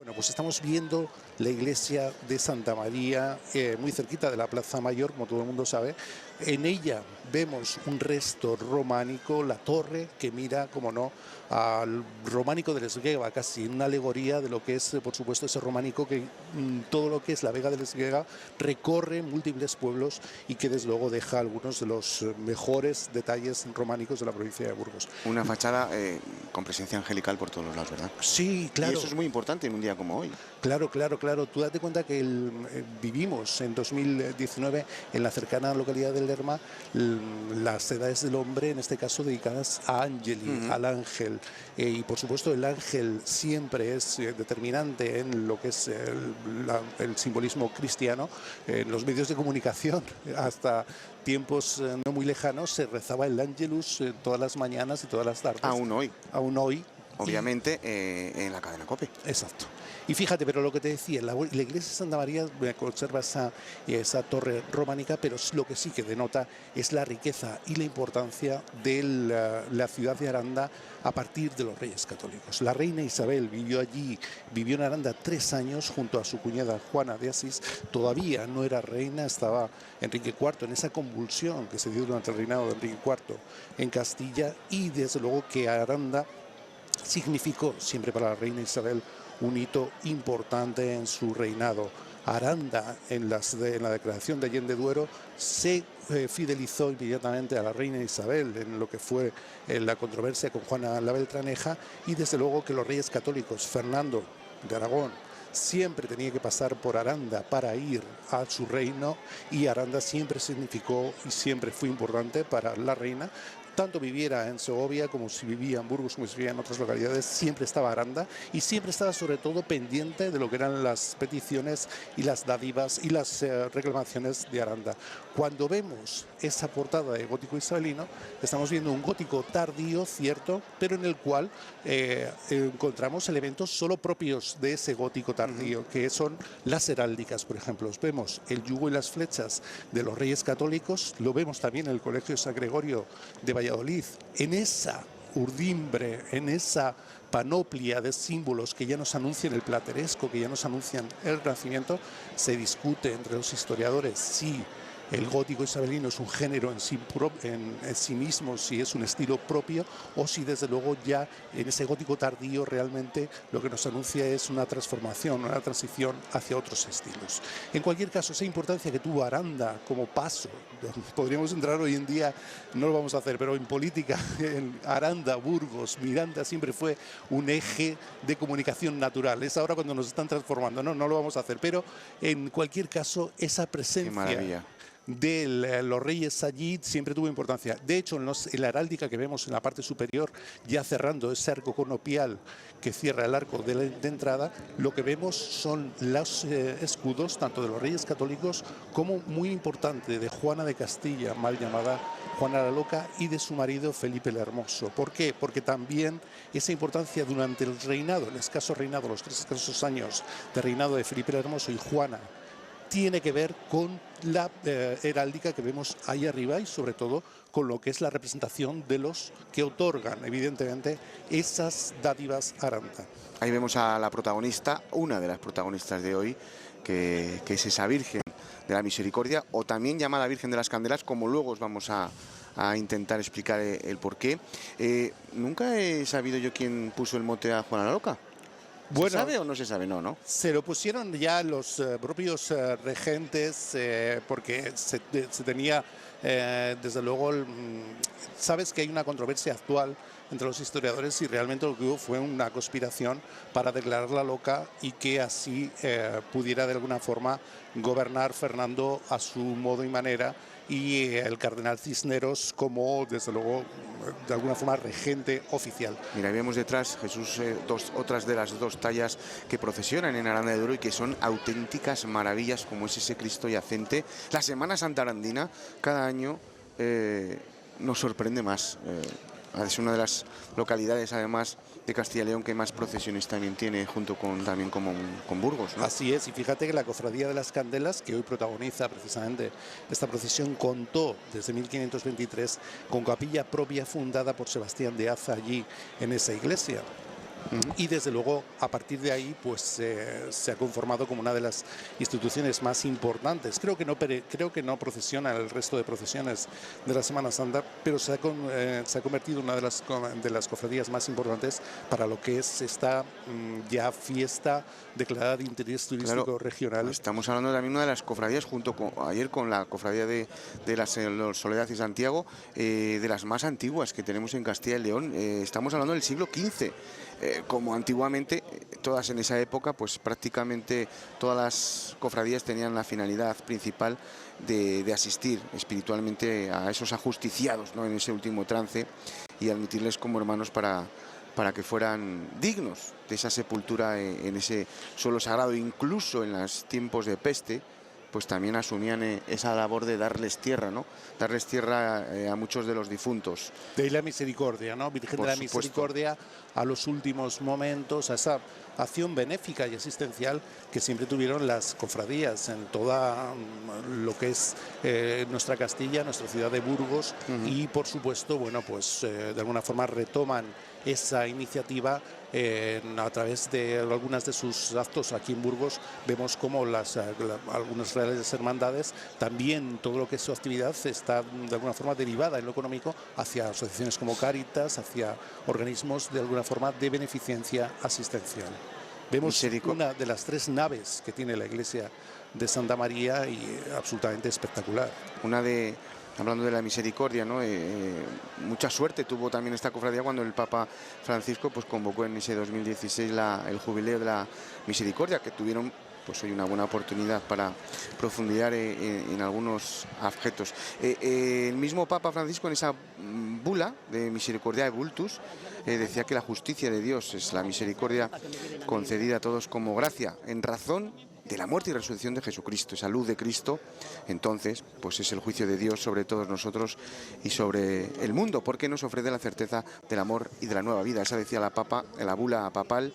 Bueno, pues estamos viendo la iglesia de Santa María, muy cerquita de la Plaza Mayor, como todo el mundo sabe. En ella vemos un resto románico, la torre que mira, como no, al románico del Esgueva, casi una alegoría de lo que es, por supuesto, ese románico que todo lo que es la Vega del Esgueva recorre múltiples pueblos y que desde luego deja algunos de los mejores detalles románicos de la provincia de Burgos. Una fachada con presencia angelical por todos los lados, ¿verdad? Sí, claro. Y eso es muy importante en un día como hoy. Claro, claro, claro. Tú date cuenta que vivimos en 2019 en la cercana localidad de Lerma las edades del hombre, en este caso dedicadas a Angeli, al ángel. Y por supuesto el ángel siempre es determinante en lo que es el simbolismo cristiano. En los medios de comunicación, hasta tiempos no muy lejanos, se rezaba el Ángelus todas las mañanas y todas las tardes. Aún hoy. Aún hoy. Obviamente en la cadena COPE. Exacto. Y fíjate, pero lo que te decía, la iglesia de Santa María conserva esa torre románica, pero lo que sí que denota es la riqueza y la importancia de la ciudad de Aranda a partir de los Reyes Católicos. La reina Isabel vivió en Aranda 3 años junto a su cuñada Juana de Asís. Todavía no era reina, estaba Enrique IV en esa convulsión que se dio durante el reinado de Enrique IV en Castilla, y desde luego que Aranda significó siempre para la reina Isabel un hito importante en su reinado. Aranda, en la declaración de Allende Duero, se fidelizó inmediatamente a la reina Isabel en lo que fue la controversia con Juana la Beltraneja, y desde luego que los reyes católicos, Fernando de Aragón, siempre tenía que pasar por Aranda para ir a su reino, y Aranda siempre significó y siempre fue importante para la reina. Tanto viviera en Segovia como si vivía en Burgos, como si vivía en otras localidades, siempre estaba Aranda, y siempre estaba sobre todo pendiente de lo que eran las peticiones y las dádivas y las reclamaciones de Aranda. Cuando vemos esa portada de gótico isabelino, estamos viendo un gótico tardío, cierto, pero en el cual encontramos elementos solo propios de ese gótico tardío, que son las heráldicas, por ejemplo. Vemos el yugo y las flechas de los Reyes Católicos, lo vemos también en el Colegio San Gregorio de Valladolid, en esa urdimbre, en esa panoplia de símbolos que ya nos anuncian el plateresco, que ya nos anuncian el Renacimiento. Se discute entre los historiadores si el gótico isabelino es un género en sí mismo, si es un estilo propio, o si desde luego ya en ese gótico tardío realmente lo que nos anuncia es una transformación, una transición hacia otros estilos. En cualquier caso, esa importancia que tuvo Aranda como paso, podríamos entrar hoy en día, no lo vamos a hacer, pero en política, en Aranda, Burgos, Miranda siempre fue un eje de comunicación natural. Es ahora cuando nos están transformando, no lo vamos a hacer, pero en cualquier caso, esa presencia de los reyes allí siempre tuvo importancia. De hecho, en la heráldica que vemos en la parte superior, ya cerrando ese arco conopial que cierra el arco de entrada, lo que vemos son los escudos, tanto de los reyes católicos como, muy importante, de Juana de Castilla, mal llamada Juana la Loca, y de su marido Felipe el Hermoso. ¿Por qué? Porque también esa importancia durante el reinado, el escaso reinado, los 3 escasos años de reinado de Felipe el Hermoso y Juana, tiene que ver con la heráldica que vemos ahí arriba, y sobre todo con lo que es la representación de los que otorgan, evidentemente, esas dádivas a Aranda. Ahí vemos a la protagonista, una de las protagonistas de hoy, que es esa Virgen de la Misericordia, o también llamada Virgen de las Candelas, como luego os vamos a intentar explicar el porqué. Nunca he sabido yo quién puso el mote a Juana la Loca. Bueno, ¿se sabe o no se sabe? No. Se lo pusieron ya los propios regentes, porque se tenía, desde luego, sabes que hay una controversia actual entre los historiadores si realmente lo que hubo fue una conspiración para declararla loca y que así pudiera de alguna forma gobernar Fernando a su modo y manera, y el cardenal Cisneros como, desde luego, de alguna forma regente oficial. Mira, vemos detrás, Jesús, otras de las 2 tallas que procesionan en Aranda de Duero y que son auténticas maravillas, como es ese Cristo yacente. La Semana Santa Arandina cada año nos sorprende más. Es una de las localidades, además, de Castilla y León que más procesiones también tiene, junto con Burgos, ¿no? Así es, y fíjate que la Cofradía de las Candelas, que hoy protagoniza precisamente esta procesión, contó desde 1523 con capilla propia fundada por Sebastián de Aza allí en esa iglesia. Y desde luego a partir de ahí pues se ha conformado como una de las instituciones más importantes. Creo que no procesiona el resto de procesiones de la Semana Santa, pero se ha convertido en una de las cofradías más importantes para lo que es esta ya fiesta declarada de interés turístico regional. Estamos hablando también de una de las cofradías, junto con ayer con la cofradía de la Soledad y Santiago, de las más antiguas que tenemos en Castilla y León. Estamos hablando del siglo XV. Como antiguamente, todas en esa época, pues prácticamente todas las cofradías tenían la finalidad principal de asistir espiritualmente a esos ajusticiados, ¿no?, en ese último trance, y admitirles como hermanos para que fueran dignos de esa sepultura en ese suelo sagrado. Incluso en los tiempos de peste, pues también asumían esa labor de darles tierra, ¿no? Darles tierra a muchos de los difuntos. De ahí la misericordia, ¿no? Virgen de la Misericordia, a los últimos momentos, a esa acción benéfica y asistencial que siempre tuvieron las cofradías en toda lo que es nuestra Castilla, nuestra ciudad de Burgos, y por supuesto, bueno, pues de alguna forma retoman esa iniciativa a través de algunas de sus actos aquí en Burgos. Vemos como algunas reales hermandades, también todo lo que es su actividad está de alguna forma derivada en lo económico hacia asociaciones como Cáritas, hacia organismos de alguna forma de beneficencia asistencial. Vemos una de las 3 naves que tiene la iglesia de Santa María y absolutamente espectacular. Hablando de la misericordia, ¿no? Mucha suerte tuvo también esta cofradía cuando el Papa Francisco pues convocó en ese 2016 el jubileo de la misericordia, que tuvieron pues hoy una buena oportunidad para profundizar en algunos objetos. El mismo Papa Francisco, en esa bula de Misericordiae Vultus, decía que la justicia de Dios es la misericordia concedida a todos como gracia, en razón de la muerte y resurrección de Jesucristo. Esa luz de Cristo, entonces, pues es el juicio de Dios sobre todos nosotros y sobre el mundo, porque nos ofrece la certeza del amor y de la nueva vida. Esa decía la Papa en la bula papal,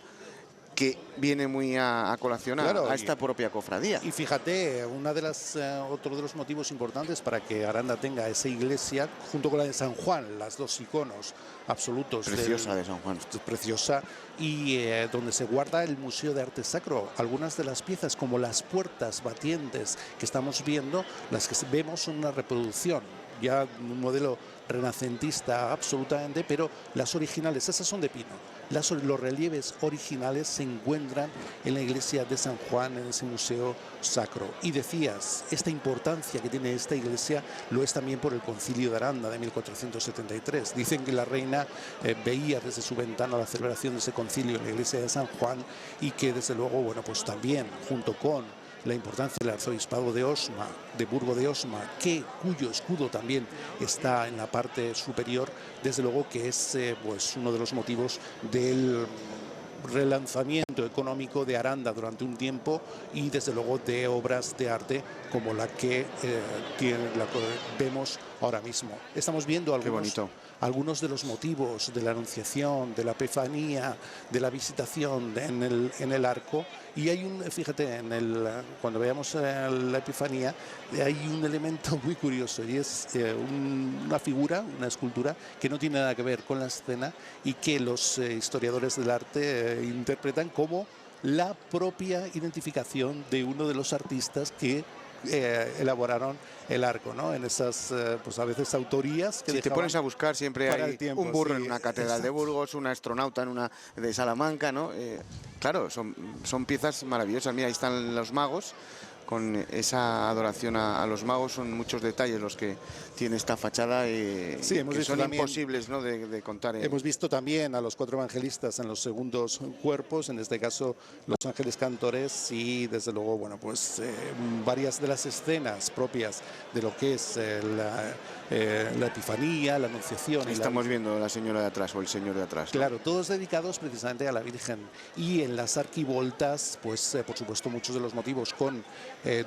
que viene muy a colación a esta propia cofradía. Y fíjate, otro de los motivos importantes para que Aranda tenga esa iglesia, junto con la de San Juan, las dos iconos absolutos. Preciosa de San Juan. Preciosa, y donde se guarda el Museo de Arte Sacro. Algunas de las piezas, como las puertas batientes que estamos viendo, las que vemos son una reproducción, ya un modelo renacentista absolutamente, pero las originales, esas son de pino. Los relieves originales se encuentran en la iglesia de San Juan, en ese museo sacro. Y decías, esta importancia que tiene esta iglesia lo es también por el Concilio de Aranda de 1473. Dicen que la reina veía desde su ventana la celebración de ese concilio en la iglesia de San Juan, y que desde luego, bueno, pues también junto con la importancia del arzobispado de Osma, de Burgo de Osma, cuyo escudo también está en la parte superior, desde luego que es pues uno de los motivos del relanzamiento económico de Aranda durante un tiempo, y desde luego de obras de arte como la que vemos ahora mismo. Estamos viendo algunos de los motivos de la Anunciación, de la Epifanía, de la Visitación en el arco. Y hay fíjate, cuando veamos la Epifanía, hay un elemento muy curioso, y es una figura, una escultura que no tiene nada que ver con la escena, y que los historiadores del arte interpretan como la propia identificación de uno de los artistas que elaboraron el arco, ¿no? En esas, pues a veces autorías que si te pones a buscar, siempre hay un burro en una catedral de Burgos, un astronauta en una de Salamanca, ¿no? Claro, son piezas maravillosas. Mira, ahí están los magos, con esa adoración a los magos. Son muchos detalles los que tiene esta fachada, que son imposibles, ¿no?, de contar. Hemos visto también a los 4 evangelistas en los segundos cuerpos, en este caso los ángeles cantores, y desde luego, bueno, pues varias de las escenas propias de lo que es la Epifanía, la Anunciación. Estamos viendo la señora de atrás o el señor de atrás, ¿no? Claro, todos dedicados precisamente a la Virgen. Y en las arquivoltas, pues por supuesto muchos de los motivos con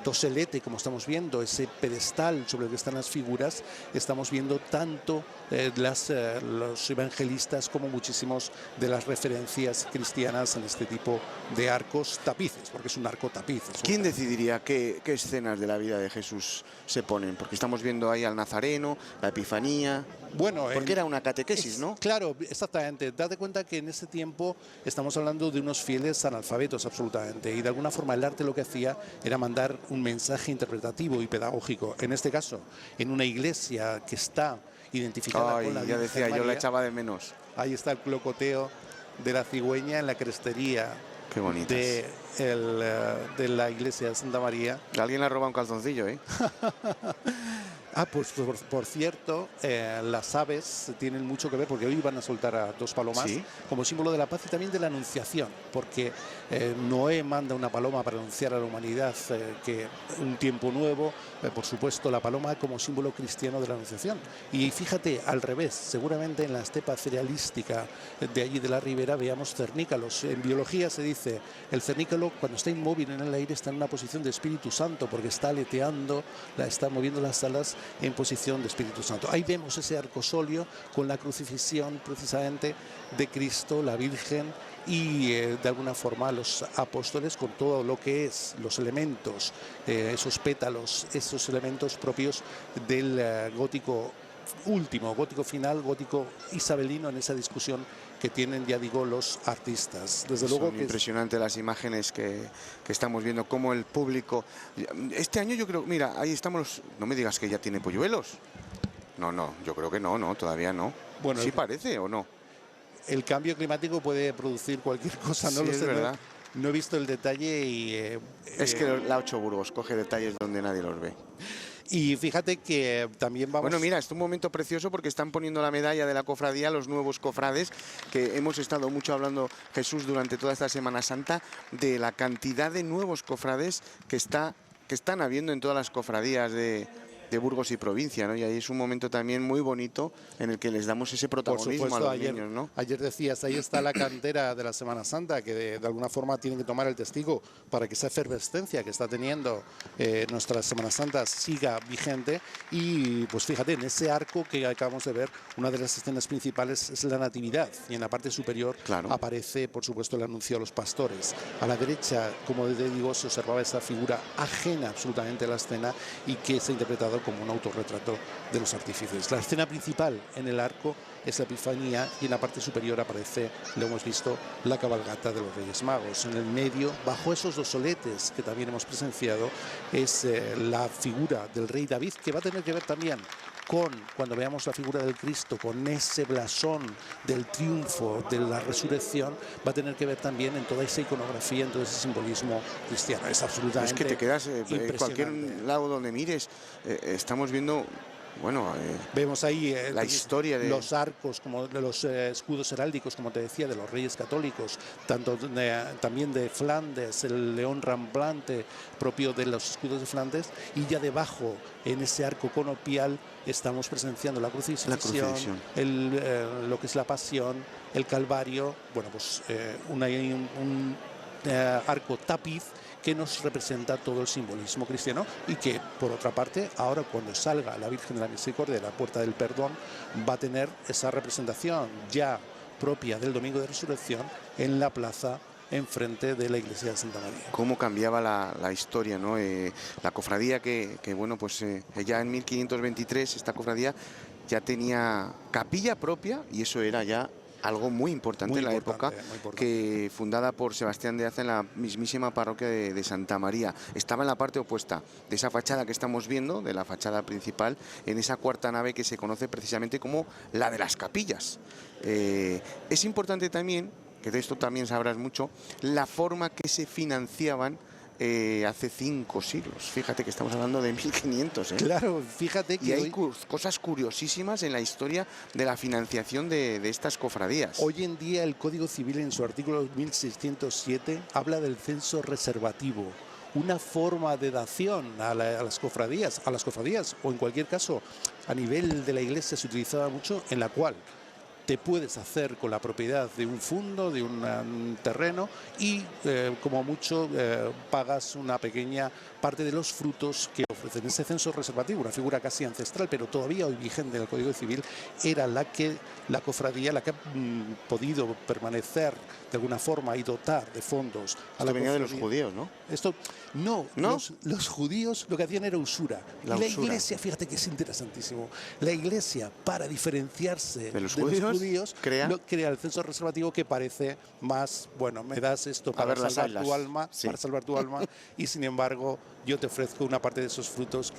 doselete, como estamos viendo, ese pedestal sobre el que están las figuras, estamos viendo tanto los evangelistas como muchísimos de las referencias cristianas en este tipo de arcos tapices, porque es un arco tapiz. ¿Quién decidiría qué escenas de la vida de Jesús se ponen? Porque estamos viendo ahí al Nazareno, la Epifanía. Bueno, porque era una catequesis, ¿no? Claro, exactamente. Date cuenta que en ese tiempo estamos hablando de unos fieles analfabetos absolutamente, y de alguna forma el arte lo que hacía era mandar un mensaje interpretativo y pedagógico. En este caso, en una iglesia que está identificada con la ya Virgen decía, María, yo la echaba de menos. Ahí está el clocoteo de la cigüeña en la crestería. Qué bonitas. De la iglesia de Santa María. Alguien le ha robado un calzoncillo, ¿eh? Pues por cierto, las aves tienen mucho que ver, porque hoy van a soltar a 2 palomas, ¿sí?, como símbolo de la paz y también de la anunciación, porque Noé manda una paloma para anunciar a la humanidad que un tiempo nuevo, por supuesto la paloma como símbolo cristiano de la anunciación. Y fíjate, al revés, seguramente en la estepa cerealística de allí de la ribera veamos cernícalos. En biología se dice, el cernícalo cuando está inmóvil en el aire está en una posición de Espíritu Santo, porque está aleteando, está moviendo las alas en posición de Espíritu Santo. Ahí vemos ese arcosolio con la crucifixión precisamente de Cristo, la Virgen y de alguna forma los apóstoles, con todo lo que es los elementos, esos pétalos, esos elementos propios del gótico último, gótico final, gótico isabelino, en esa discusión que tienen, ya digo, los artistas. Desde luego que impresionante las imágenes que estamos viendo, como el público. Este año yo creo, mira, ahí estamos, no me digas que ya tiene polluelos. No, yo creo que no, todavía no. Bueno, ¿sí parece o no? El cambio climático puede producir cualquier cosa, no lo sé. ¿Verdad? No he visto el detalle y... es que la 8 Burgos coge detalles donde nadie los ve. Y fíjate que también vamos... Bueno, mira, es un momento precioso porque están poniendo la medalla de la cofradía a los nuevos cofrades, que hemos estado mucho hablando, Jesús, durante toda esta Semana Santa, de la cantidad de nuevos cofrades que están habiendo en todas las cofradías de Burgos y provincia, ¿no? Y ahí es un momento también muy bonito en el que les damos ese protagonismo. Por supuesto, a los niños, ¿no? Ayer decías, ahí está la cantera de la Semana Santa, que de alguna forma tienen que tomar el testigo para que esa efervescencia que está teniendo nuestra Semana Santa siga vigente. Y pues fíjate, en ese arco que acabamos de ver, una de las escenas principales es la Natividad, y en la parte superior aparece, por supuesto, el anuncio a los pastores. A la derecha, como te digo, se observaba esa figura ajena absolutamente a la escena y que se ha interpretado como un autorretrato de los artífices. La escena principal en el arco es la Epifanía, y en la parte superior aparece, lo hemos visto, la cabalgata de los Reyes Magos. En el medio, bajo esos dosoletes que también hemos presenciado, es la figura del rey David, que va a tener que ver también cuando veamos la figura del Cristo, con ese blasón del triunfo, de la resurrección, va a tener que ver también en toda esa iconografía, en todo ese simbolismo cristiano. Es absolutamente impresionante. Es que te quedas en cualquier lado donde mires, estamos viendo... Bueno, vemos ahí la historia de los arcos, como de los escudos heráldicos, como te decía, de los reyes católicos, también de Flandes, el león ramplante propio de los escudos de Flandes, y ya debajo, en ese arco conopial, estamos presenciando la crucifixión, lo que es la pasión, el calvario, bueno, pues un arco tapiz que nos representa todo el simbolismo cristiano, y que, por otra parte, ahora cuando salga la Virgen de la Misericordia de la Puerta del Perdón, va a tener esa representación ya propia del Domingo de Resurrección en la plaza enfrente de la iglesia de Santa María. Cómo cambiaba la historia, ¿no? La cofradía que bueno, pues ya en 1523 esta cofradía ya tenía capilla propia, y eso era ya algo muy importante en la época, que fundada por Sebastián de Aza en la mismísima parroquia de Santa María. Estaba en la parte opuesta de esa fachada que estamos viendo, de la fachada principal, en esa cuarta nave que se conoce precisamente como la de las capillas. Es importante también, que de esto también sabrás mucho, la forma que se financiaban hace 5 siglos. Fíjate que estamos hablando de 1500. Claro, fíjate que... Y hay cosas curiosísimas en la historia de la financiación de estas cofradías. Hoy en día el Código Civil, en su artículo 1607, habla del censo reservativo, una forma de dación a las cofradías, o en cualquier caso a nivel de la iglesia se utilizaba mucho, en la cual te puedes hacer con la propiedad de un fundo, de un terreno, y como mucho pagas una pequeña parte de los frutos que ofrecen. Ese censo reservativo, una figura casi ancestral, pero todavía hoy vigente en el Código Civil, era la que la cofradía, la que ha podido permanecer de alguna forma y dotar de fondos a la Esto venía de cofradía. los judíos, ¿no? Esto no, ¿No? los judíos lo que hacían era usura. La Y la usura. Iglesia, fíjate que es interesantísimo, la Iglesia, para diferenciarse ¿De los judíos? crea el censo reservativo, que parece más, bueno, me das esto para ver las salvar tu alas. alma, Sí. para salvar tu alma, y sin embargo yo te ofrezco una parte de esos frutos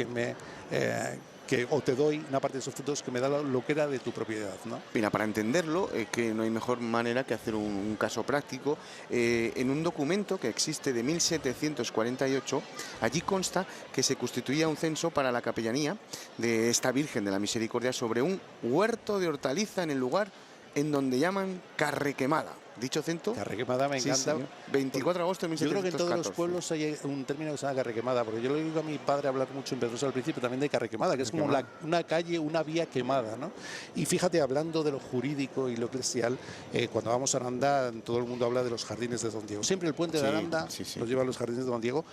o te doy una parte de esos frutos que me da lo que era de tu propiedad, ¿no? Mira, para entenderlo, que no hay mejor manera que hacer un caso práctico. En un documento que existe de 1748, allí consta que se constituía un censo para la capellanía de esta Virgen de la Misericordia sobre un huerto de hortaliza en el lugar en donde llaman Carrequemada. Dicho censo, Carrequemada me sí, encanta. señor. 24 de agosto de Yo creo que en todos 1714. los pueblos hay un término que se llama carrequemada, porque yo le oigo a mi padre hablar mucho en Pedrosa al principio también de carrequemada, que es como una calle, una vía quemada, ¿no? Y fíjate, hablando de lo jurídico y lo eclesial, cuando vamos a Aranda, todo el mundo habla de los jardines de Don Diego. Siempre el puente de Aranda nos lleva a los jardines de Don Diego,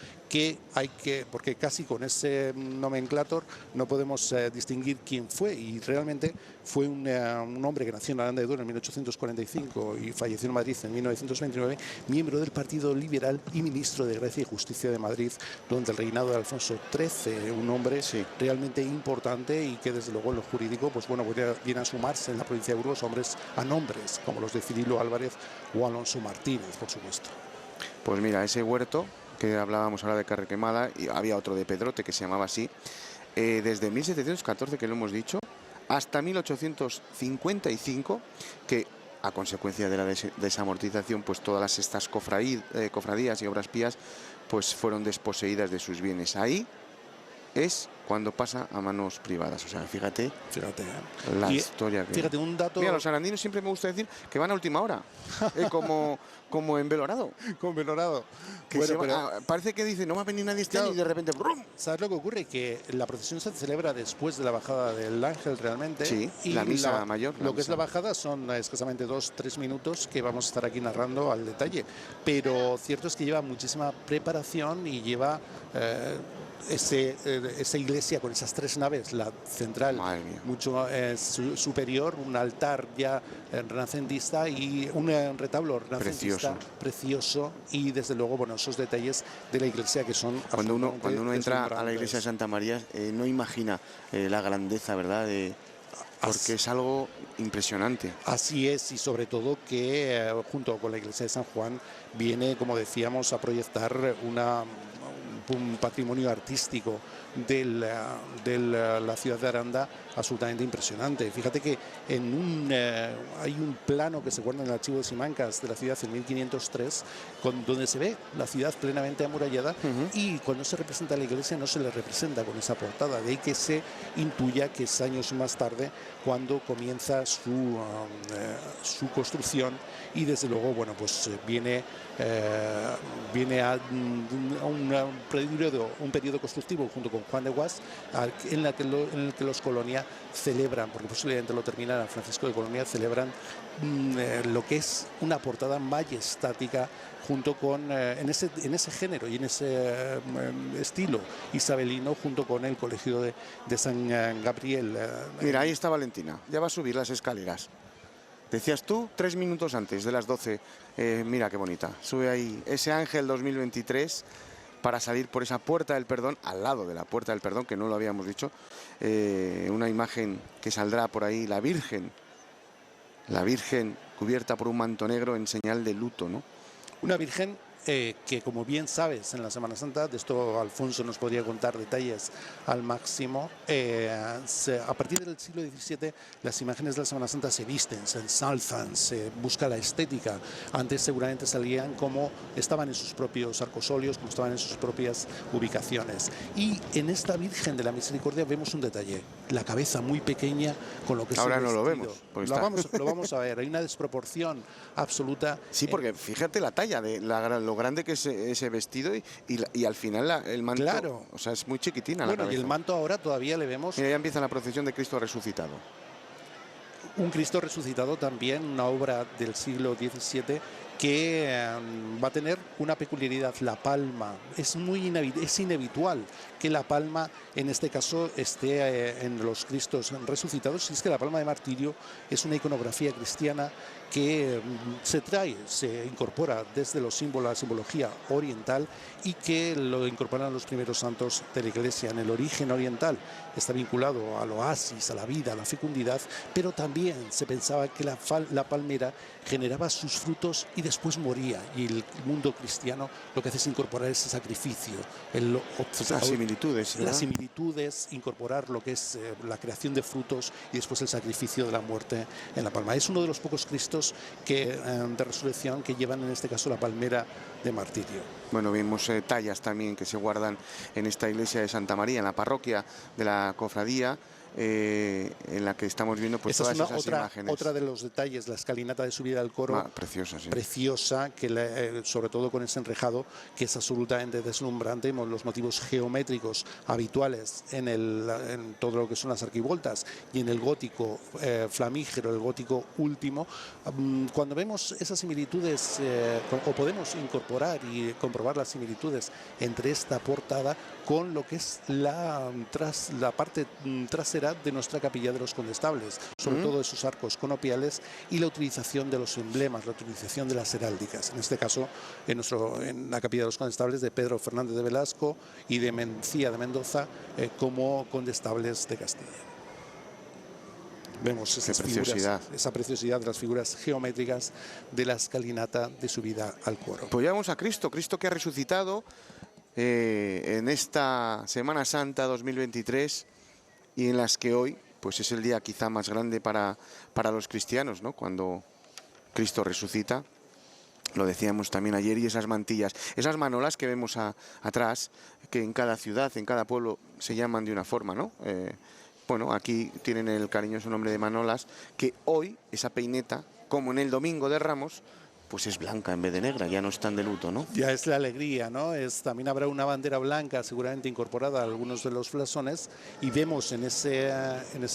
porque casi con ese nomenclator no podemos distinguir quién fue, y realmente fue un hombre que nació en Aranda de Duero en 1845 y falleció en Madrid en 1929, miembro del Partido Liberal y ministro de Gracia y Justicia de Madrid durante el reinado de Alfonso XIII, un hombre realmente importante y que desde luego en lo jurídico pues bueno, viene a sumarse en la provincia de Burgos a nombres como los de Cirilo Álvarez o Alonso Martínez, por supuesto. Pues mira, ese huerto que hablábamos ahora de Carrequemada, y había otro de Pedrote que se llamaba así, desde 1714, que lo hemos dicho, hasta 1855, que a consecuencia de la desamortización, pues todas estas cofradías y obras pías pues fueron desposeídas de sus bienes. Ahí es cuando pasa a manos privadas. O sea, fíjate la historia que... Fíjate, un dato... Mira, los arandinos siempre me gusta decir que van a última hora, como en Belorado. Con Belorado. Parece que dice, no va a venir nadie este año, y de repente... ¡brum! ¿Sabes lo que ocurre? Que la procesión se celebra después de la bajada del ángel realmente. Sí, y la misa mayor. Lo que es la bajada son escasamente 2-3 minutos que vamos a estar aquí narrando al detalle. Pero cierto es que lleva muchísima preparación y lleva... esa iglesia con esas 3 naves, la central mucho superior, un altar ya renacentista y un retablo renacentista precioso, y desde luego bueno, esos detalles de la iglesia que son cuando uno entra a la iglesia de Santa María no imagina la grandeza, ¿verdad? Porque es algo impresionante. Así es, y sobre todo que junto con la iglesia de San Juan viene, como decíamos, a proyectar un patrimonio artístico de la ciudad de Aranda absolutamente impresionante. Fíjate que hay un plano que se guarda en el archivo de Simancas de la ciudad en 1503, donde se ve la ciudad plenamente amurallada, y cuando se representa la iglesia no se le representa con esa portada, de ahí que se intuya que es años más tarde cuando comienza su construcción, y desde luego bueno, pues viene a un periodo constructivo junto con Juan de Guas, en el que los Colonia celebran, porque posiblemente lo terminan a Francisco de Colonia, celebran lo que es una portada majestática junto con en ese género y en ese estilo isabelino, junto con el colegio de San Gabriel. Mira, ahí está Valentina, ya va a subir las escaleras. Decías tú 3 minutos antes de las 12. Mira qué bonita. Sube ahí ese ángel 2023 para salir por esa puerta del perdón, al lado de la puerta del perdón, que no lo habíamos dicho. Una imagen que saldrá por ahí, la Virgen cubierta por un manto negro en señal de luto, ¿no? Una Virgen que, como bien sabes, en la Semana Santa, de esto Alfonso nos podría contar detalles al máximo, a partir del siglo XVII las imágenes de la Semana Santa se visten, se ensalzan, se busca la estética. Antes seguramente salían como estaban en sus propios arcosolios, como estaban en sus propias ubicaciones. Y en esta Virgen de la Misericordia vemos un detalle, la cabeza muy pequeña con lo que ahora es el no vestido. lo vemos. Lo vamos a ver, hay una desproporción absoluta. Sí, porque fíjate la talla, lo grande que es ese vestido y al final el manto, claro. O sea, es muy chiquitina Bueno, la cabeza. y el manto ahora todavía le vemos... Mira, ya empieza la procesión de Cristo resucitado. Un Cristo resucitado también, una obra del siglo XVII que va a tener una peculiaridad, la palma. Es inhabitual que la palma, en este caso, esté en los Cristos resucitados. Y es que la palma de martirio es una iconografía cristiana que se incorpora desde los símbolos, la simbología oriental, y que lo incorporan los primeros santos de la Iglesia. En el origen oriental está vinculado al oasis, a la vida, a la fecundidad, pero también se pensaba que la palmera generaba sus frutos y después moría, y el mundo cristiano lo que hace es incorporar ese sacrificio, las similitudes, incorporar lo que es la creación de frutos y después el sacrificio de la muerte en la palma. Es uno de los pocos Cristos de resurrección que llevan en este caso la palmera de martirio. Bueno, vemos tallas también que se guardan en esta iglesia de Santa María, en la parroquia de la cofradía, en la que estamos viendo pues todas esas imágenes. Otra de los detalles, la escalinata de subida al coro, preciosa, sí. Preciosa, que sobre todo con ese enrejado que es absolutamente deslumbrante. Los motivos geométricos habituales en todo lo que son las arquivoltas y en el gótico flamígero, el gótico último. Cuando vemos esas similitudes, o podemos incorporar y comprobar las similitudes entre esta portada con lo que es la parte trasera de nuestra capilla de los condestables, sobre todo esos arcos conopiales y la utilización de los emblemas, la utilización de las heráldicas, en este caso en la capilla de los condestables de Pedro Fernández de Velasco y de Mencía de Mendoza como condestables de Castilla. Vemos esa preciosidad de las figuras geométricas de la escalinata de subida al coro. Pues ya vamos a Cristo que ha resucitado en esta Semana Santa 2023 y en las que hoy pues es el día quizá más grande para los cristianos, ¿no? Cuando Cristo resucita, lo decíamos también ayer, y esas mantillas, esas manolas que vemos atrás, que en cada ciudad, en cada pueblo se llaman de una forma, ¿no? Bueno, aquí tienen el cariñoso nombre de manolas, que hoy esa peineta, como en el Domingo de Ramos, pues es blanca en vez de negra, ya no están de luto, ¿no? Ya es la alegría, ¿no? También habrá una bandera blanca seguramente incorporada a algunos de los blasones, y vemos en ese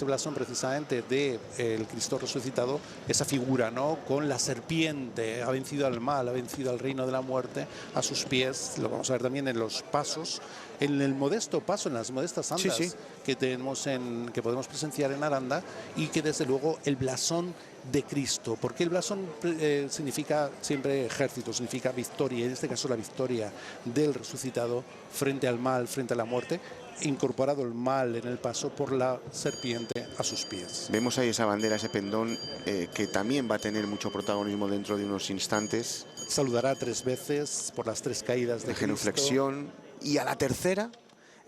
blasón precisamente del Cristo resucitado esa figura, ¿no? Con la serpiente, ha vencido al mal, ha vencido al reino de la muerte a sus pies. Lo vamos a ver también en los pasos, en el modesto paso, en las modestas andas que podemos presenciar en Aranda, y que desde luego el blasón de Cristo, porque el blasón significa siempre ejército, significa victoria, y en este caso la victoria del resucitado frente al mal, frente a la muerte, incorporado el mal en el paso por la serpiente a sus pies. Vemos ahí esa bandera, ese pendón, que también va a tener mucho protagonismo dentro de unos instantes. Saludará 3 veces por las 3 caídas de genuflexión, y a la tercera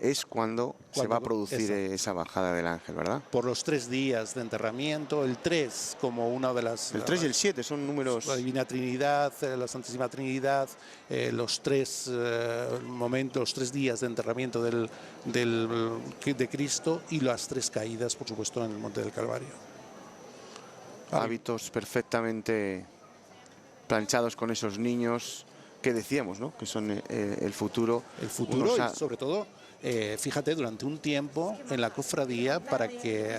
es cuando se va a producir esa bajada del ángel, ¿verdad? Por los 3 días de enterramiento, el 3 como una de las... El 3 y el 7 son números... La Divina Trinidad, la Santísima Trinidad, los 3 momentos, los 3 días de enterramiento de Cristo, y las 3 caídas, por supuesto, en el Monte del Calvario. Hábitos perfectamente planchados con esos niños que decíamos, ¿no? Que son el futuro. El futuro y sobre todo, fíjate, durante un tiempo en la cofradía, para que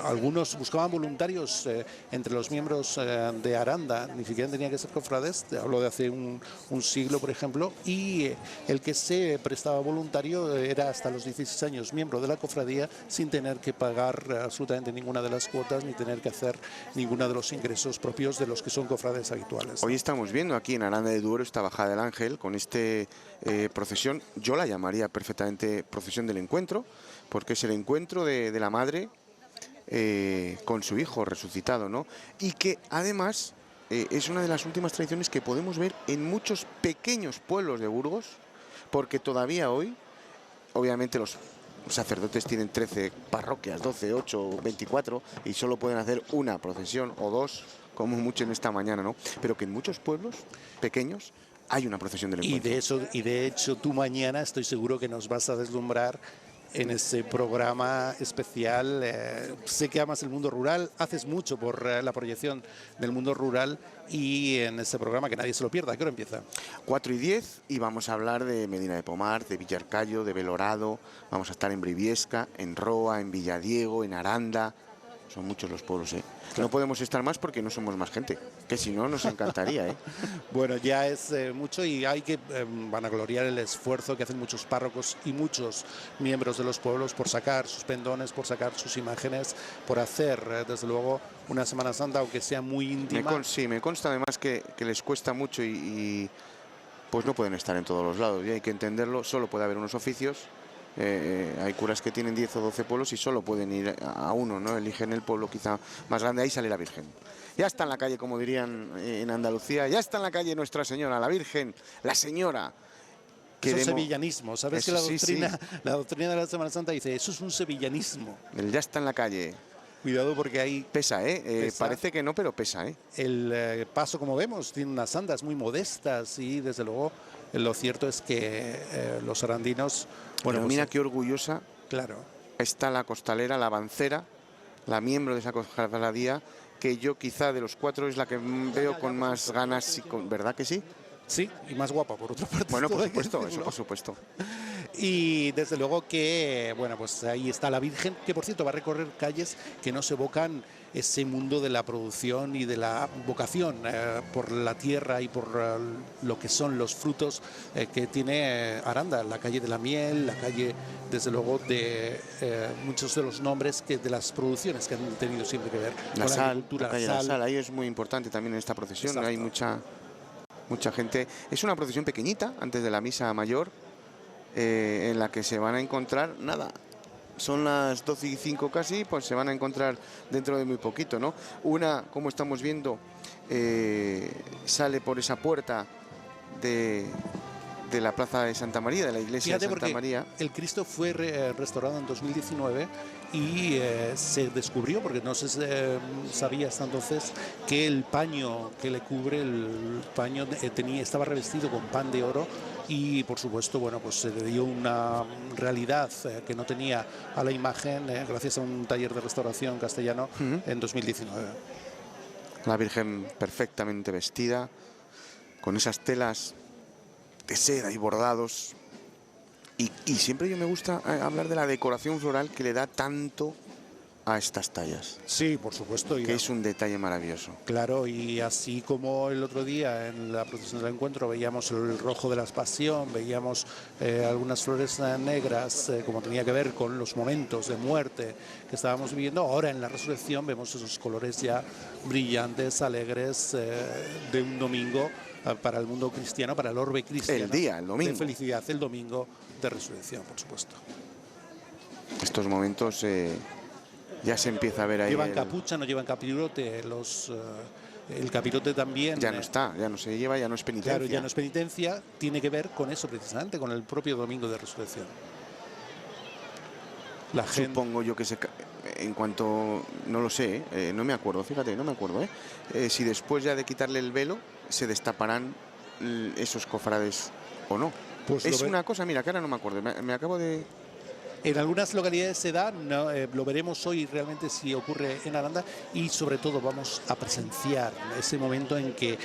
algunos buscaban voluntarios entre los miembros de Aranda, ni siquiera tenía que ser cofrades, te hablo de hace un siglo, por ejemplo, y el que se prestaba voluntario era hasta los 16 años miembro de la cofradía, sin tener que pagar absolutamente ninguna de las cuotas, ni tener que hacer ninguno de los ingresos propios de los que son cofrades habituales. Hoy estamos viendo aquí en Aranda de Duero esta bajada del ángel con procesión. Yo la llamaría perfectamente procesión del encuentro, porque es el encuentro de la madre con su hijo resucitado, ¿no? Y que además es una de las últimas tradiciones que podemos ver en muchos pequeños pueblos de Burgos, porque todavía hoy, obviamente los sacerdotes tienen 13 parroquias, 12, 8, 24, y solo pueden hacer una procesión o 2, como mucho en esta mañana, ¿no? Pero que en muchos pueblos pequeños hay una procesión del encuentro. Y de hecho tú mañana estoy seguro que nos vas a deslumbrar en ese programa especial. Sé que amas el mundo rural, haces mucho por la proyección del mundo rural, y en ese programa que nadie se lo pierda. ¿A qué hora empieza? 4:10, y vamos a hablar de Medina de Pomar, de Villarcayo, de Belorado. Vamos a estar en Briviesca, en Roa, en Villadiego, en Aranda. son muchos los pueblos, ¿eh? Claro. No podemos estar más porque no somos más gente, que si no nos encantaría, ¿eh? Bueno, ya es mucho y hay que vanagloriar el esfuerzo que hacen muchos párrocos y muchos miembros de los pueblos por sacar sus pendones, por sacar sus imágenes, por hacer, desde luego, una Semana Santa, aunque sea muy íntima. Sí, me consta además que les cuesta mucho pues no pueden estar en todos los lados, y hay que entenderlo. Solo puede haber unos oficios. Hay curas que tienen 10 o 12 pueblos y solo pueden ir a uno, ¿no? Eligen el pueblo quizá más grande, ahí sale la Virgen. Ya está en la calle, como dirían en Andalucía, ya está en la calle Nuestra Señora, la Virgen, la Señora. Eso es sevillanismo, ¿sabes? Eso, Que sí. la doctrina de la Semana Santa dice, eso es un sevillanismo. El ya está en la calle. Cuidado porque ahí pesa, pesa. Parece que no, pero pesa, ¿eh? El paso, como vemos, tiene unas andas muy modestas y desde luego lo cierto es que los arandinos... Bueno, pues mira qué orgullosa, claro, está la costalera, la avancera, la miembro de esa cofradía, que yo quizá de los 4 es la que veo con más ganas, ¿verdad que sí? Sí, y más guapa por otra parte. Bueno, por supuesto, eso por supuesto. Y desde luego que, bueno, pues ahí está la Virgen, que por cierto va a recorrer calles que nos evocan ese mundo de la producción y de la vocación por la tierra y por lo que son los frutos que tiene Aranda, la calle de la miel, la calle, desde luego, de muchos de los nombres de las producciones que han tenido siempre que ver la con sal, la agricultura. La calle de la sal, ahí es muy importante también en esta procesión. Exacto. Hay mucha gente. Es una procesión pequeñita antes de la misa mayor, en la que se van a encontrar, nada, son las 12:05 casi, pues se van a encontrar dentro de muy poquito, ¿no? Una, como estamos viendo, sale por esa puerta de la plaza de Santa María, de la iglesia de Santa María. El Cristo fue restaurado en 2019 y se descubrió, porque no se sabía hasta entonces, que el paño que le cubre, el paño estaba revestido con pan de oro y por supuesto, bueno, pues se le dio una realidad que no tenía a la imagen gracias a un taller de restauración castellano en 2019. La Virgen perfectamente vestida, con esas telas de seda y bordados, y siempre me gusta hablar de la decoración floral que le da tanto a estas tallas. Sí, por supuesto. Que es un detalle maravilloso. Claro, y así como el otro día en la procesión del encuentro veíamos el rojo de la pasión, veíamos algunas flores negras, como tenía que ver con los momentos de muerte que estábamos viviendo, ahora en la resurrección vemos esos colores ya brillantes, alegres, de un domingo para el mundo cristiano, para el orbe cristiano. El domingo. De felicidad, el domingo de resurrección, por supuesto. Estos momentos ya se empieza a ver ahí. Llevan capucha, no llevan capirote, el capirote también. Ya no está, ya no se lleva, ya no es penitencia. Claro, ya no es penitencia, tiene que ver con eso precisamente, con el propio domingo de resurrección. Supongo yo que en cuanto, no lo sé, no me acuerdo, fíjate, no me acuerdo, si después ya de quitarle el velo se destaparán esos cofrades o no. Pues es una cosa, mira, que ahora no me acuerdo, me acabo de... En algunas localidades se da, no, lo veremos hoy realmente si ocurre en Aranda, y sobre todo vamos a presenciar ese momento en que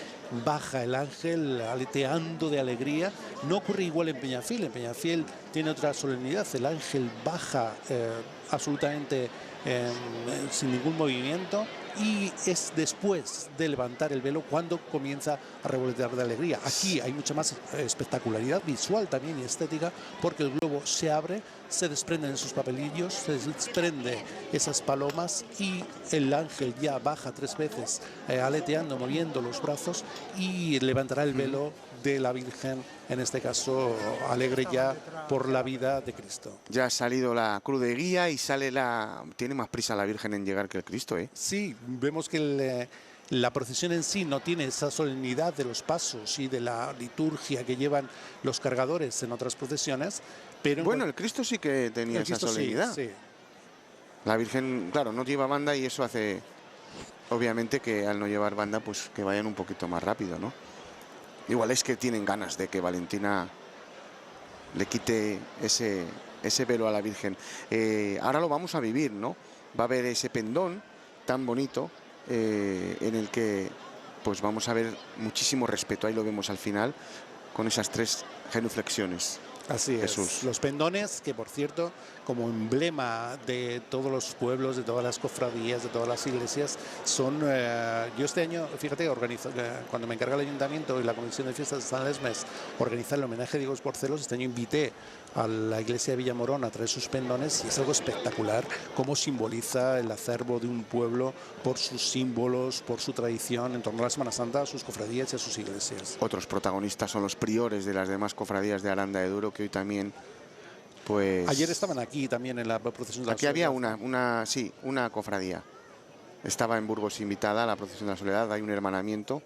baja el ángel aleteando de alegría. No ocurre igual en Peñafiel tiene otra solemnidad, el ángel baja absolutamente sin ningún movimiento, y es después de levantar el velo cuando comienza a revolotear de alegría. Aquí hay mucha más espectacularidad visual también y estética, porque el globo se abre, se desprenden sus papelillos, se desprende esas palomas y el ángel ya baja 3 veces aleteando, moviendo los brazos, y levantará el velo de la Virgen, en este caso alegre ya por la vida de Cristo. Ya ha salido la cruz de guía y tiene más prisa la Virgen en llegar que el Cristo, ¿eh? Sí, vemos que la procesión en sí no tiene esa solemnidad de los pasos y de la liturgia que llevan los cargadores en otras procesiones, pero... Bueno, el Cristo sí que tenía esa solemnidad. Sí. La Virgen, claro, no lleva banda y eso hace, obviamente, que al no llevar banda, pues que vayan un poquito más rápido, ¿no? Igual es que tienen ganas de que Valentina le quite ese velo a la Virgen. Ahora lo vamos a vivir, ¿no? Va a haber ese pendón tan bonito en el que pues vamos a ver muchísimo respeto. Ahí lo vemos al final con esas 3 genuflexiones. Así Jesús. es. Los pendones, que por cierto, como emblema de todos los pueblos, de todas las cofradías, de todas las iglesias, son... yo este año, fíjate, cuando me encarga el ayuntamiento y la comisión de fiestas de San Lesmes organizar el homenaje a Diego Porcelos, este año invité a la iglesia de Villamorón a traer sus pendones y es algo espectacular cómo simboliza el acervo de un pueblo por sus símbolos, por su tradición en torno a la Semana Santa, a sus cofradías y a sus iglesias. Otros protagonistas son los priores de las demás cofradías de Aranda de Duero, que hoy también, pues... Ayer estaban aquí también en la procesión de la Aquí había Soledad. una cofradía. Estaba en Burgos invitada a la procesión de la Soledad, hay un hermanamiento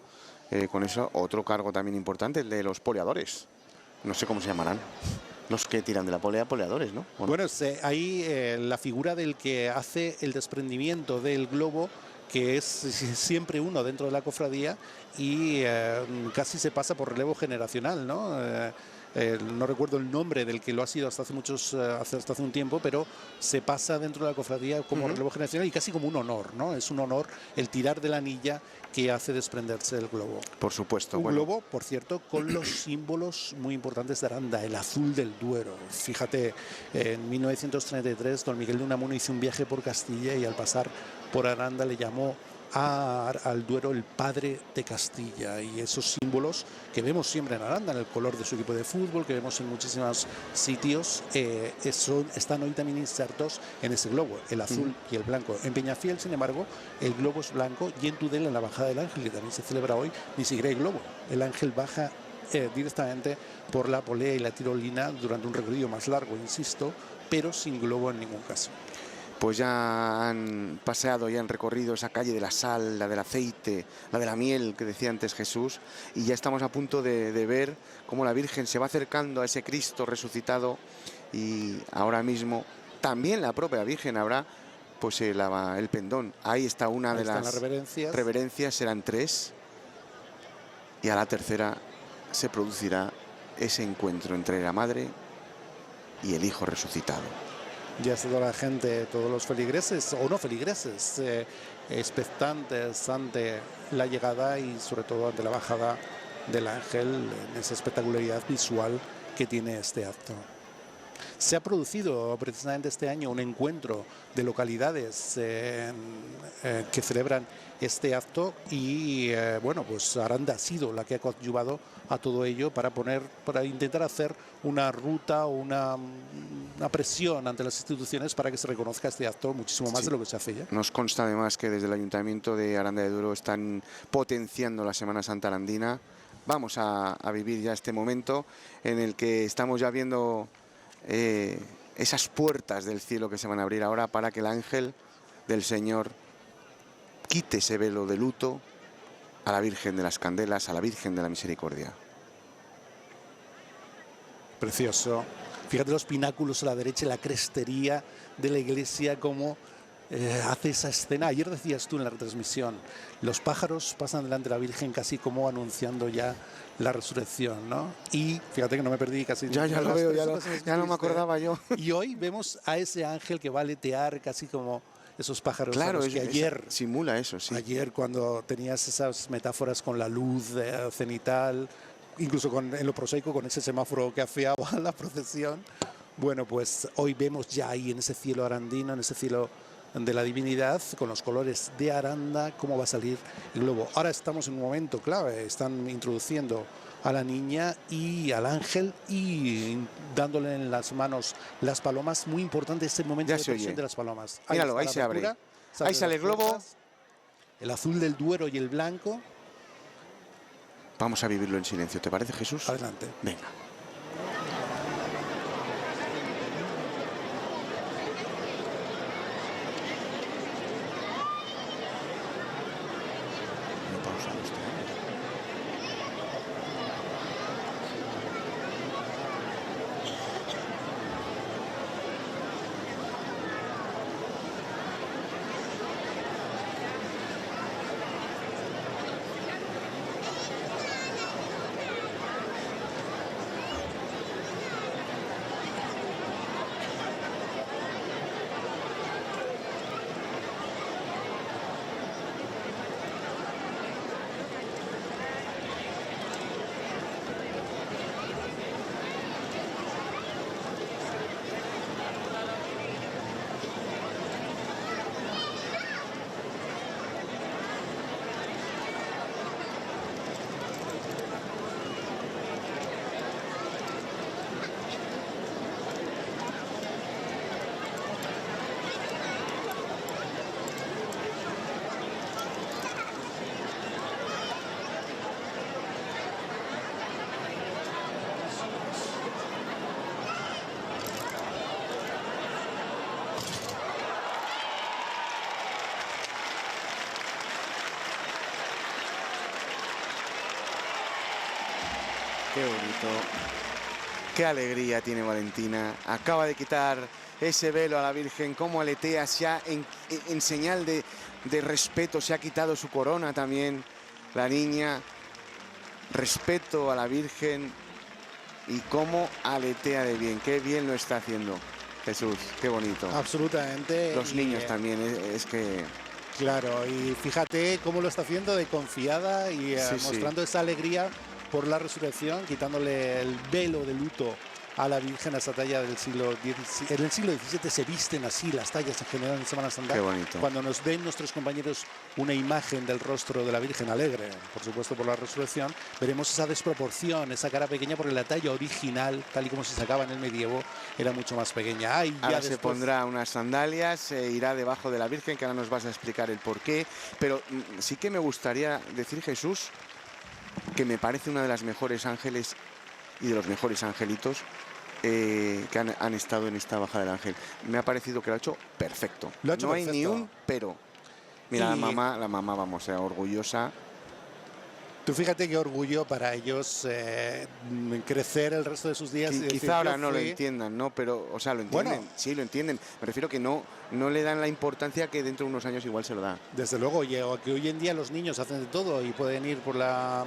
con eso. Otro cargo también importante, el de los poleadores. No sé cómo se llamarán. Los que tiran de la polea, poleadores, ¿no? Bueno, ahí la figura del que hace el desprendimiento del globo, que es siempre uno dentro de la cofradía y casi se pasa por relevo generacional, ¿no? No recuerdo el nombre del que lo ha sido hasta hace un tiempo, pero se pasa dentro de la cofradía como relevo generacional y casi como un honor, ¿no? Es un honor el tirar de la anilla que hace desprenderse el globo. Por supuesto. Un globo, por cierto, con los símbolos muy importantes de Aranda, el azul del Duero. Fíjate, en 1933 don Miguel de Unamuno hizo un viaje por Castilla y al pasar por Aranda le llamó al Duero el padre de Castilla, y esos símbolos que vemos siempre en Aranda, en el color de su equipo de fútbol, que vemos en muchísimos sitios, están hoy también insertos en ese globo, el azul y el blanco. En Peñafiel, sin embargo, el globo es blanco, y en Tudela, en la bajada del Ángel, que también se celebra hoy, ni siquiera hay globo. El Ángel baja directamente por la polea y la tirolina durante un recorrido más largo, insisto, pero sin globo en ningún caso. Pues ya han paseado y han recorrido esa calle de la sal, la del aceite, la de la miel que decía antes Jesús, y ya estamos a punto de ver cómo la Virgen se va acercando a ese Cristo resucitado, y ahora mismo también la propia Virgen habrá pues el pendón. Ahí está una de las reverencias, serán 3, y a la tercera se producirá ese encuentro entre la Madre y el Hijo resucitado. Ya está toda la gente, todos los feligreses o no feligreses, expectantes ante la llegada y sobre todo ante la bajada del ángel, en esa espectacularidad visual que tiene este acto. Se ha producido precisamente este año un encuentro de localidades que celebran este acto y bueno, pues Aranda ha sido la que ha coadyuvado a todo ello para intentar hacer una ruta o una presión ante las instituciones para que se reconozca este acto muchísimo más de lo que se hace ya. Nos consta además que desde el Ayuntamiento de Aranda de Duero están potenciando la Semana Santa arandina. Vamos a vivir ya este momento en el que estamos ya viendo esas puertas del cielo que se van a abrir ahora para que el ángel del Señor quite ese velo de luto a la Virgen de las Candelas, a la Virgen de la Misericordia. Precioso. Fíjate los pináculos a la derecha, la crestería de la iglesia, como hace esa escena. Ayer decías tú en la retransmisión, los pájaros pasan delante de la Virgen casi como anunciando ya la resurrección, ¿no? Y fíjate que no me perdí casi. Ya lo veo, ya no me acordaba yo. Y hoy vemos a ese ángel que va a aletear casi como esos pájaros. Claro, que ayer simula eso, sí. Ayer cuando tenías esas metáforas con la luz cenital, incluso en lo prosaico con ese semáforo que afeaba la procesión, bueno, pues hoy vemos ya ahí en ese cielo arandino, en ese cielo de la divinidad, con los colores de Aranda, cómo va a salir el globo. Ahora estamos en un momento clave, están introduciendo a la niña y al ángel y dándole en las manos las palomas. Muy importante ese momento de presión de las palomas. Míralo, ahí se abre. Ahí sale el globo. El azul del Duero y el blanco. Vamos a vivirlo en silencio, ¿te parece, Jesús? Adelante. Venga. qué bonito. Qué alegría tiene Valentina. Acaba de quitar ese velo a la Virgen, como aletea, se ha en señal de respeto, se ha quitado su corona también la niña. Respeto a la Virgen y cómo aletea de bien. Qué bien lo está haciendo Jesús, qué bonito. Absolutamente. Los niños también, es que... Claro, y fíjate cómo lo está haciendo de confiada y mostrando esa alegría por la resurrección, quitándole el velo de luto a la Virgen, a esa talla del siglo XVII. En el siglo XVII se visten así las tallas en general en Semana Santa. Qué bonito. Cuando nos ven nuestros compañeros una imagen del rostro de la Virgen alegre, por supuesto por la resurrección, veremos esa desproporción, esa cara pequeña, porque la talla original, tal y como se sacaba en el medievo, era mucho más pequeña. Ahora se pondrá unas sandalias, irá debajo de la Virgen, que ahora nos vas a explicar el porqué. Pero sí que me gustaría decir, Jesús, que me parece una de las mejores ángeles y de los mejores angelitos que han estado en esta bajada del ángel. Me ha parecido que lo ha hecho perfecto. Lo ha hecho perfecto. Hay ni un pero. Mira, la mamá, vamos, orgullosa. Tú fíjate qué orgullo para ellos crecer el resto de sus días. Quizá ahora no lo entiendan, ¿no? Pero, o sea, lo entienden, bueno, sí, lo entienden. Me refiero que no le dan la importancia que dentro de unos años igual se lo da. Desde luego, que hoy en día los niños hacen de todo y pueden ir por la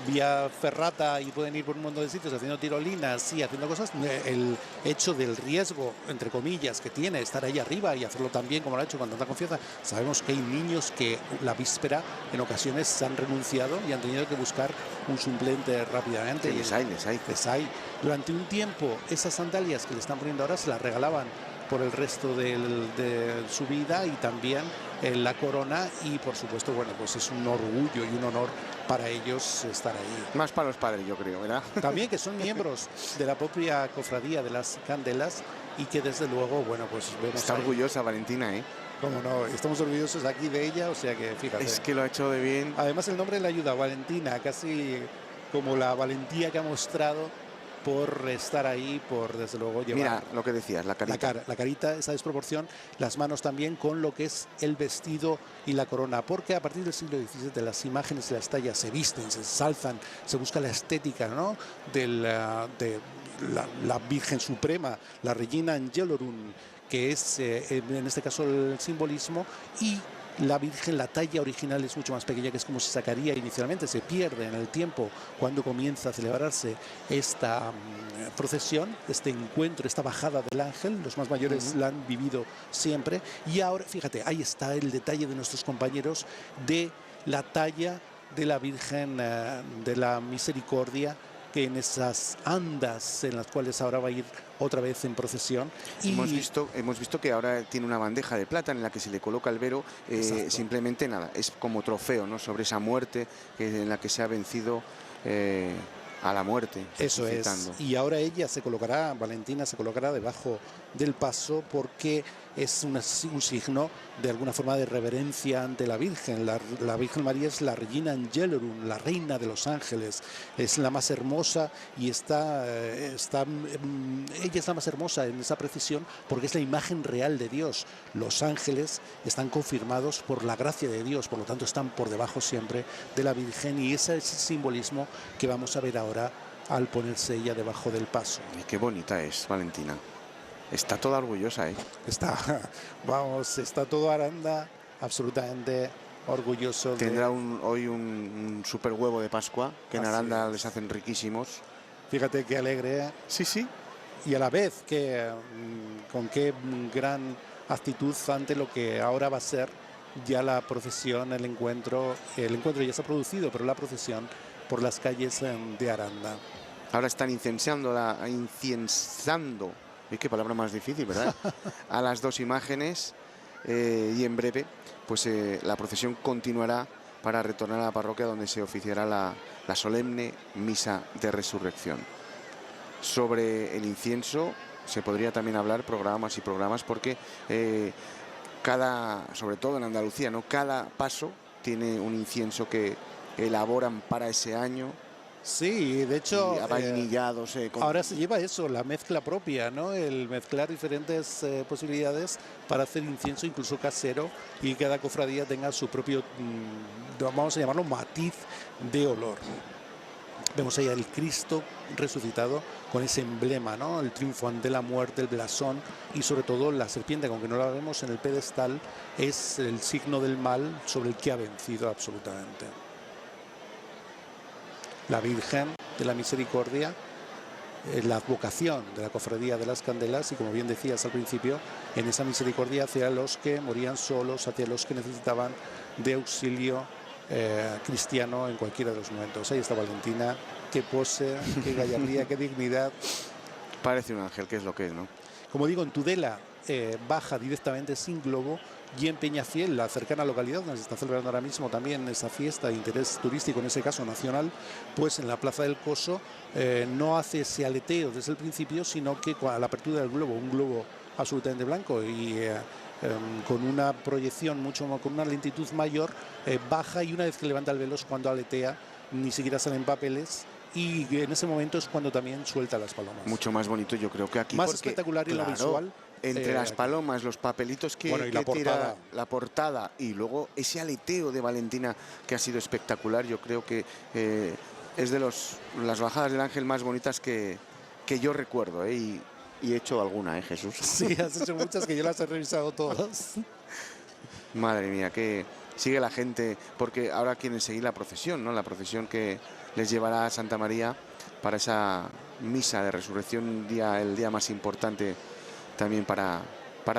vía ferrata y pueden ir por un montón de sitios haciendo tirolinas y haciendo cosas. El hecho del riesgo, entre comillas, que tiene estar ahí arriba y hacerlo tan bien como lo ha hecho con tanta confianza. Sabemos que hay niños que la víspera en ocasiones se han renunciado y han tenido que buscar un suplente rápidamente. Sí, les hay. Durante un tiempo esas sandalias que le están poniendo ahora se las regalaban por el resto de su vida, y también la corona, y por supuesto, bueno, pues es un orgullo y un honor para ellos estar ahí. Más para los padres, yo creo, ¿verdad? También que son miembros de la propia cofradía de las Candelas y que desde luego, bueno, pues vemos... Está orgullosa Valentina, ¿eh? Cómo no, estamos orgullosos aquí de ella, o sea que fíjate. Es que lo ha hecho de bien. Además el nombre le ayuda, Valentina, casi como la valentía que ha mostrado por estar ahí, por desde luego llevar... Mira lo que decías, la carita. La carita, esa desproporción, las manos también con lo que es el vestido y la corona, porque a partir del siglo XVII las imágenes y las tallas se visten, se ensalzan, se busca la estética, ¿no?, de la Virgen Suprema, la Regina Angelorum, que es en este caso el simbolismo, y la Virgen, la talla original es mucho más pequeña, que es como se sacaría inicialmente, se pierde en el tiempo cuando comienza a celebrarse esta procesión, este encuentro, esta bajada del ángel. Los más mayores la han vivido siempre, y ahora, fíjate, ahí está el detalle de nuestros compañeros de la talla de la Virgen de la Misericordia, que en esas andas en las cuales ahora va a ir otra vez en procesión. Y hemos visto que ahora tiene una bandeja de plata en la que se le coloca el velo, simplemente nada, es como trofeo, ¿no?, sobre esa muerte en la que se ha vencido a la muerte. Eso es. Y ahora ella se colocará, Valentina se colocará debajo del paso, porque es un signo de alguna forma de reverencia ante la Virgen. La Virgen María es la Regina Angelorum, la reina de los ángeles, es la más hermosa, y ella es la más hermosa en esa precisión porque es la imagen real de Dios. Los ángeles están confirmados por la gracia de Dios, por lo tanto están por debajo siempre de la Virgen, y ese es el simbolismo que vamos a ver ahora al ponerse ella debajo del paso. Y qué bonita es Valentina. Está toda orgullosa, ¿eh? Está todo Aranda absolutamente orgulloso. Tendrá hoy un super huevo de Pascua, que en Aranda les hacen riquísimos. Fíjate qué alegre. Sí. Y a la vez, con qué gran actitud ante lo que ahora va a ser ya la procesión, el encuentro ya se ha producido, pero la procesión por las calles de Aranda. Ahora están incensando, qué palabra más difícil, ¿verdad? A las dos imágenes, y en breve pues la procesión continuará para retornar a la parroquia, donde se oficiará la solemne misa de resurrección. Sobre el incienso se podría también hablar programas y programas, porque sobre todo en Andalucía, ¿no?, cada paso tiene un incienso que elaboran para ese año. Sí, de hecho, ahora se lleva eso, la mezcla propia, ¿no?, el mezclar diferentes posibilidades para hacer incienso, incluso casero, y cada cofradía tenga su propio, vamos a llamarlo, matiz de olor. Vemos ahí al Cristo resucitado con ese emblema, ¿no? El triunfo ante la muerte, el blasón y sobre todo la serpiente, aunque no la vemos en el pedestal, es el signo del mal sobre el que ha vencido absolutamente. La Virgen de la Misericordia, la advocación de la Cofradía de las Candelas y, como bien decías al principio, en esa misericordia hacia los que morían solos, hacia los que necesitaban de auxilio cristiano en cualquiera de los momentos. Ahí está Valentina, qué pose, qué gallardía, qué dignidad. Parece un ángel, que es lo que es, ¿no? Como digo, en Tudela baja directamente sin globo, y en Peñafiel, la cercana localidad donde se está celebrando ahora mismo también esa fiesta de interés turístico, en ese caso nacional, pues en la Plaza del Coso no hace ese aleteo desde el principio, sino que a la apertura del globo, un globo absolutamente blanco y con una proyección con una lentitud mayor, baja, y una vez que levanta el velo es cuando aletea, ni siquiera salen papeles, y en ese momento es cuando también suelta las palomas. Mucho más bonito, yo creo, que aquí. Más porque, espectacular en lo visual. Entre las palomas, los papelitos que, bueno, y que la portada. tira la portada, y luego ese aleteo de Valentina que ha sido espectacular. Yo creo que es de las bajadas del ángel más bonitas que yo recuerdo, y he hecho alguna, Jesús. Sí, has hecho muchas, que yo las he revisado todas. Madre mía, que sigue la gente, porque ahora quieren seguir la procesión, ¿no? La procesión que les llevará a Santa María para esa misa de resurrección, el día más importante también para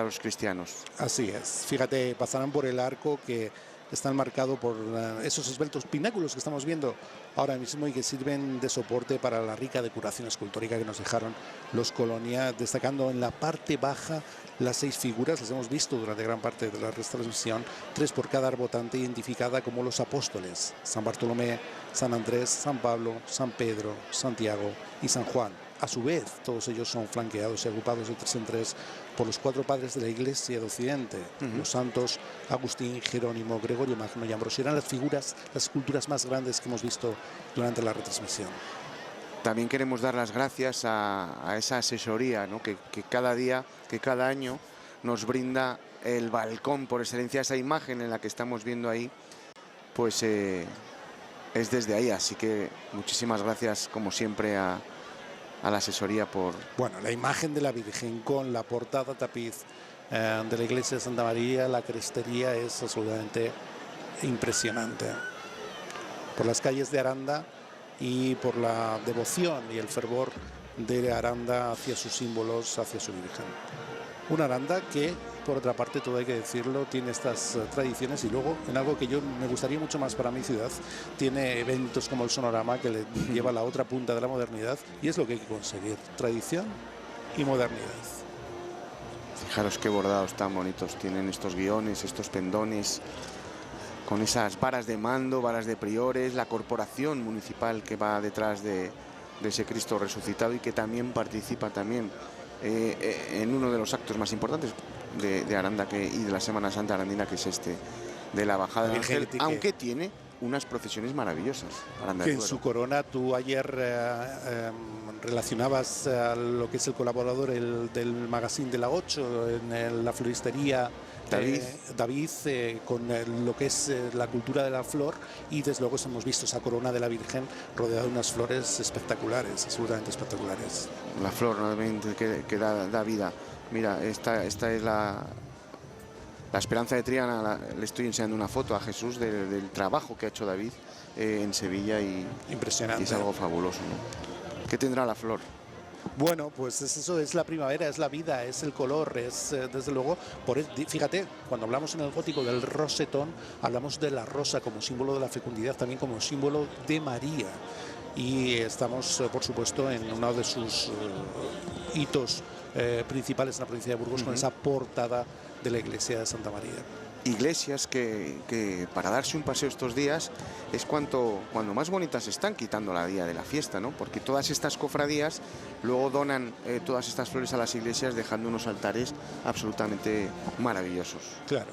los cristianos. Así es. Fíjate, pasarán por el arco que está marcado por esos esbeltos pináculos que estamos viendo ahora mismo y que sirven de soporte para la rica decoración escultórica que nos dejaron los Colonia, destacando en la parte baja las 6 figuras. Las hemos visto durante gran parte de la retransmisión, 3 por cada arbotante, identificada como los apóstoles: San Bartolomé, San Andrés, San Pablo, San Pedro, Santiago y San Juan. A su vez, todos ellos son flanqueados y agrupados de 3 en 3 por los 4 padres de la Iglesia de Occidente, los santos Agustín, Jerónimo, Gregorio Magno y Ambrosio. Eran las figuras, las esculturas más grandes que hemos visto durante la retransmisión. También queremos dar las gracias a esa asesoría, ¿no? que cada día, que cada año nos brinda el balcón por excelencia. Esa imagen en la que estamos viendo ahí, pues es desde ahí. Así que muchísimas gracias, como siempre, a la asesoría por... Bueno, la imagen de la Virgen con la portada tapiz de la iglesia de Santa María, la crestería, es absolutamente impresionante. Por las calles de Aranda y por la devoción y el fervor de Aranda hacia sus símbolos, hacia su Virgen. Una Aranda que, por otra parte, todo hay que decirlo, tiene estas tradiciones, y luego, en algo que yo me gustaría mucho más para mi ciudad, tiene eventos como el Sonorama, que le lleva a la otra punta de la modernidad, y es lo que hay que conseguir: tradición y modernidad. Fijaros qué bordados tan bonitos tienen estos guiones, estos pendones, con esas varas de mando, varas de priores, la corporación municipal que va detrás de ese Cristo resucitado y que también participa también en uno de los actos más importantes de Aranda y de la Semana Santa arandina, que es este de la bajada del ángel, aunque tiene unas procesiones maravillosas. Aranda que en su corona, tú ayer relacionabas lo que es el colaborador del magazine de la 8 en la floristería David, con lo que es la cultura de la flor, y desde luego hemos visto esa corona de la Virgen rodeada de unas flores espectaculares, absolutamente espectaculares. La flor, realmente, que da vida. Mira, esta es la esperanza de Triana. Le estoy enseñando una foto a Jesús del trabajo que ha hecho David en Sevilla, y impresionante. Y es algo fabuloso, ¿no? ¿Qué tendrá la flor? Bueno, pues eso es la primavera, es la vida, es el color, es desde luego, fíjate, cuando hablamos en el gótico del rosetón, hablamos de la rosa como símbolo de la fecundidad, también como símbolo de María. Y estamos, por supuesto, en uno de sus hitos principales en la provincia de Burgos, con esa portada de la iglesia de Santa María. Iglesias que para darse un paseo estos días es cuando más bonitas están, quitando la día de la fiesta, ¿no? Porque todas estas cofradías luego donan todas estas flores a las iglesias, dejando unos altares absolutamente maravillosos. Claro.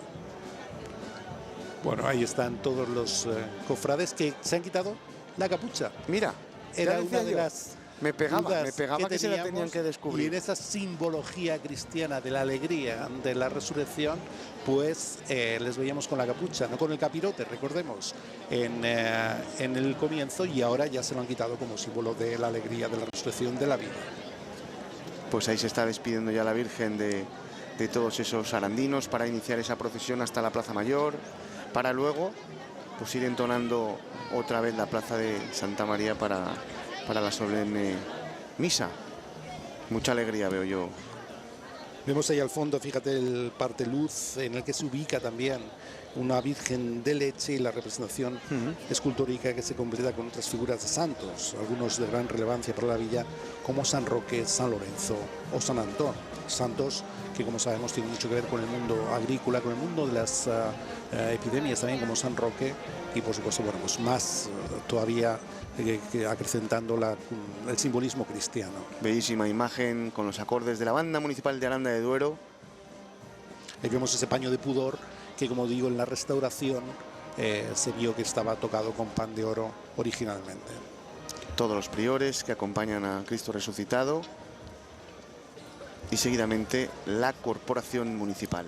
Bueno, ahí están todos los cofrades que se han quitado la capucha. Mira, era una de las Me pegaba dudas que se la teníamos, tenían que descubrir. y en esa simbología cristiana de la alegría de la resurrección, pues les veíamos con la capucha, no con el capirote, recordemos, en el comienzo, y ahora ya se lo han quitado como símbolo de la alegría de la resurrección de la vida. Pues ahí se está despidiendo ya la Virgen de todos esos arandinos para iniciar esa procesión hasta la Plaza Mayor, para luego pues ir entonando otra vez la Plaza de Santa María para la solemne misa. Mucha alegría veo yo. Vemos ahí al fondo, fíjate, el parte luz en el que se ubica también una Virgen de leche y la representación escultórica que se completa con otras figuras de santos, algunos de gran relevancia para la villa, como San Roque, San Lorenzo o San Antón. Santos que, como sabemos, tienen mucho que ver con el mundo agrícola, con el mundo de las epidemias también, como San Roque, y por supuesto, bueno, pues más todavía acrecentando el simbolismo cristiano. Bellísima imagen con los acordes de la Banda Municipal de Aranda de Duero. Ahí vemos ese paño de pudor que, como digo, en la restauración se vio que estaba tocado con pan de oro originalmente. Todos los priores que acompañan a Cristo resucitado y seguidamente la corporación municipal.